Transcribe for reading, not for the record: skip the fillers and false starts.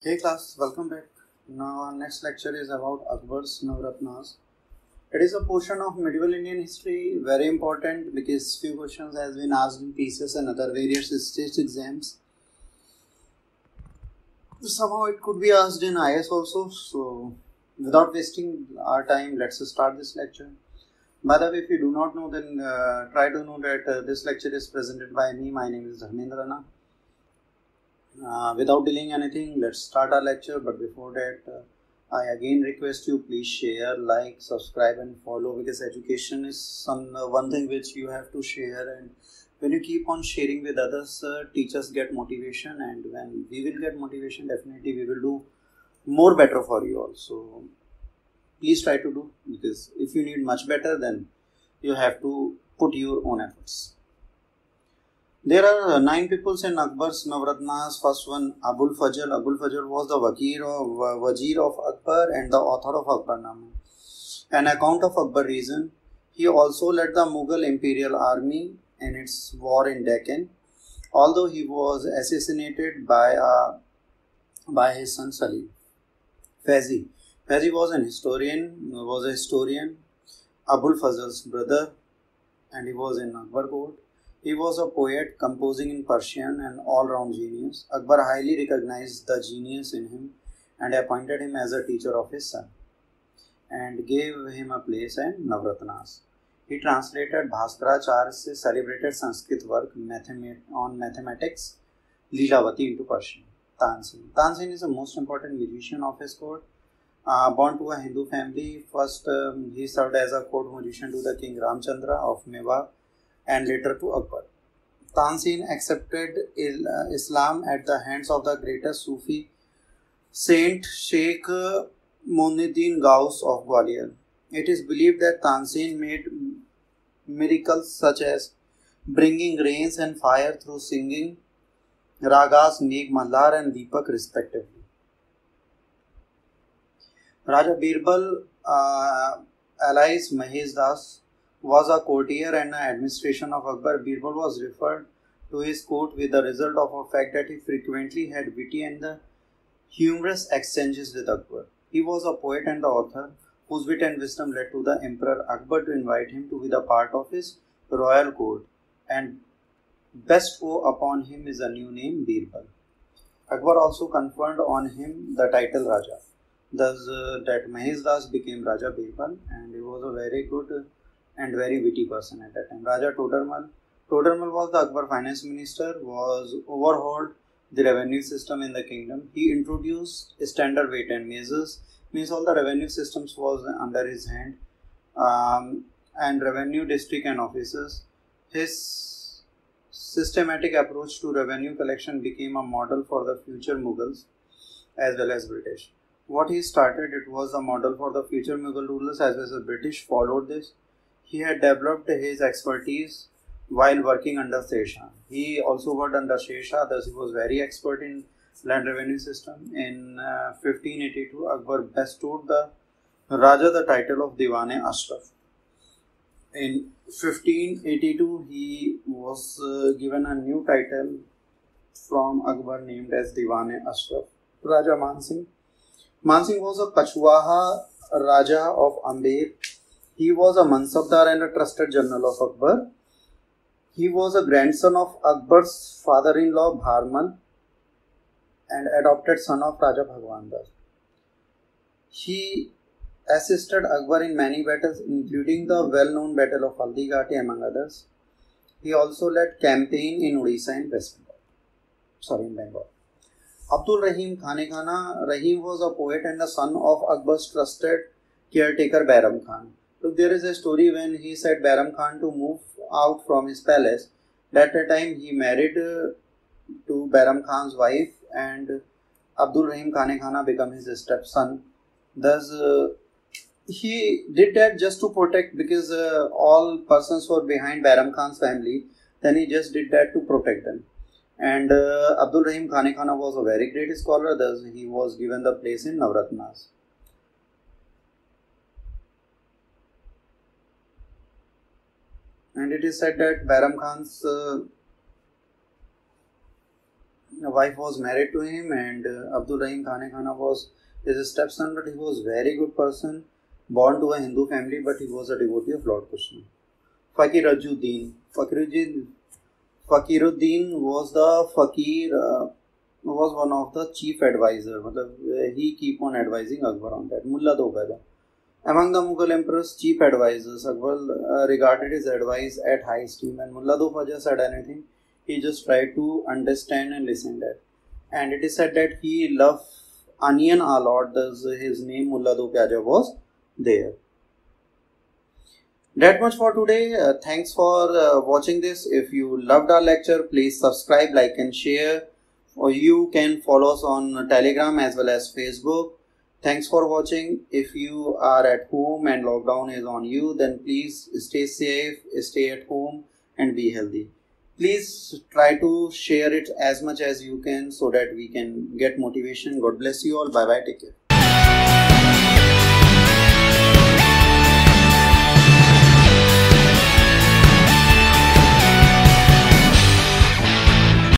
Hey class, welcome back. Now our next lecture is about Akbar's Navratnas. It is a portion of medieval Indian history, very important because few questions has been asked in PCS and other various state exams. Somehow it could be asked in IS also. So without wasting our time, let's start this lecture. By the way, if you do not know, then try to know that this lecture is presented by me. My name is Dharmendra Rana. Without delaying anything, let's start our lecture. But before that, I again request you please share, like, subscribe, and follow because education is one thing which you have to share. And when you keep on sharing with others, teachers get motivation, and when we will get motivation, definitely we will do more better for you all. So please try to do because if you need much better, then you have to put your own efforts. There are nine peoples in Akbar's Navratnas. First one, Abul Fajl. Abul Fajl was the Wazir of Akbar and the author of Akbarnama. An account of Akbar reason. He also led the Mughal imperial army in its war in Deccan. Although he was assassinated by his son Salim. Faizi. Faizi was a historian, Abul Fazl's brother, and he was in Akbar court. He was a poet, composing in Persian and all-round genius. Akbar highly recognized the genius in him and appointed him as a teacher of his son and gave him a place in Navratnas. He translated Bhaskaracharya's celebrated Sanskrit work on mathematics, Leelavati, into Persian. Tansin. Tansin is the most important musician of his court. Born to a Hindu family, first he served as a court musician to the king Ramchandra of Mewar and later to Akbar. Tansin accepted Islam at the hands of the greatest Sufi saint Sheikh Muinuddin Ghaus of Gwalior. It is believed that Tansin made miracles such as bringing rains and fire through singing ragas Megh Malhar and Deepak respectively. Raja Birbal, alias Mahesh Das, was a courtier and an administration of Akbar. Birbal was referred to his court with the result of a fact that he frequently had witty and humorous exchanges with Akbar. He was a poet and the author whose wit and wisdom led to the Emperor Akbar to invite him to be the part of his royal court and bestow upon him is a new name Birbal. Akbar also conferred on him the title Raja. Thus, that Mahesh Das became Raja Birbal, and he was a very good and very witty person at that time. Raja Todarmal. Todarmal was the Akbar finance minister, was overhauled the revenue system in the kingdom. He introduced standard weight and measures, means all the revenue systems was under his hand, and revenue district and officers. His systematic approach to revenue collection became a model for the future Mughals as well as British. What he started, it was a model for the future Mughal rulers as well as the British followed this. He had developed his expertise while working under Sesha. He also worked under Sesha, thus he was very expert in land revenue system. In 1582, Akbar bestowed the Raja the title of Diwane Ashraf. In 1582, he was given a new title from Akbar named as Diwane Ashraf. Raja Mansingh. Mansingh was a Kachwaha Raja of Amber. He was a Mansabdar and a trusted general of Akbar. He was a grandson of Akbar's father-in-law Bharman and adopted son of Raja Bhagwandar. He assisted Akbar in many battles, including the well-known Battle of Haldighati, among others. He also led campaign in Odisha and in Bengal. Abdul Rahim Khane Khana. Rahim was a poet and the son of Akbar's trusted caretaker Bairam Khan. Look, there is a story when he said Bairam Khan to move out from his palace. At that time he married to Bairam Khan's wife and Abdul Rahim Khane Khana became his stepson. Thus, he did that just to protect because all persons were behind Bairam Khan's family. Then he just did that to protect them. And Abdul Rahim Khane Khana was a very great scholar, thus he was given the place in Navratnas. And it is said that Bairam Khan's wife was married to him, and Abdul Rahim Khane Khana was his stepson, but he was very good person, born to a Hindu family, but he was a devotee of Lord Krishna. Fakiruddin was the fakir, was one of the chief advisor. He keep on advising Akbar on that. Mulla Do Bega. Among the Mughal emperor's chief advisors, Akbar regarded his advice at high esteem, and Mulla Do Faja said anything, he just tried to understand and listen that. And it is said that he loved onion a lot, thus his name Mulla Do Pyaja was there. That much for today. Thanks for watching this. If you loved our lecture, please subscribe, like and share. Or you can follow us on Telegram as well as Facebook. Thanks for watching. If you are at home and lockdown is on you, then please stay safe, stay at home and be healthy. Please try to share it as much as you can so that we can get motivation. God bless you all. Bye bye. Take care.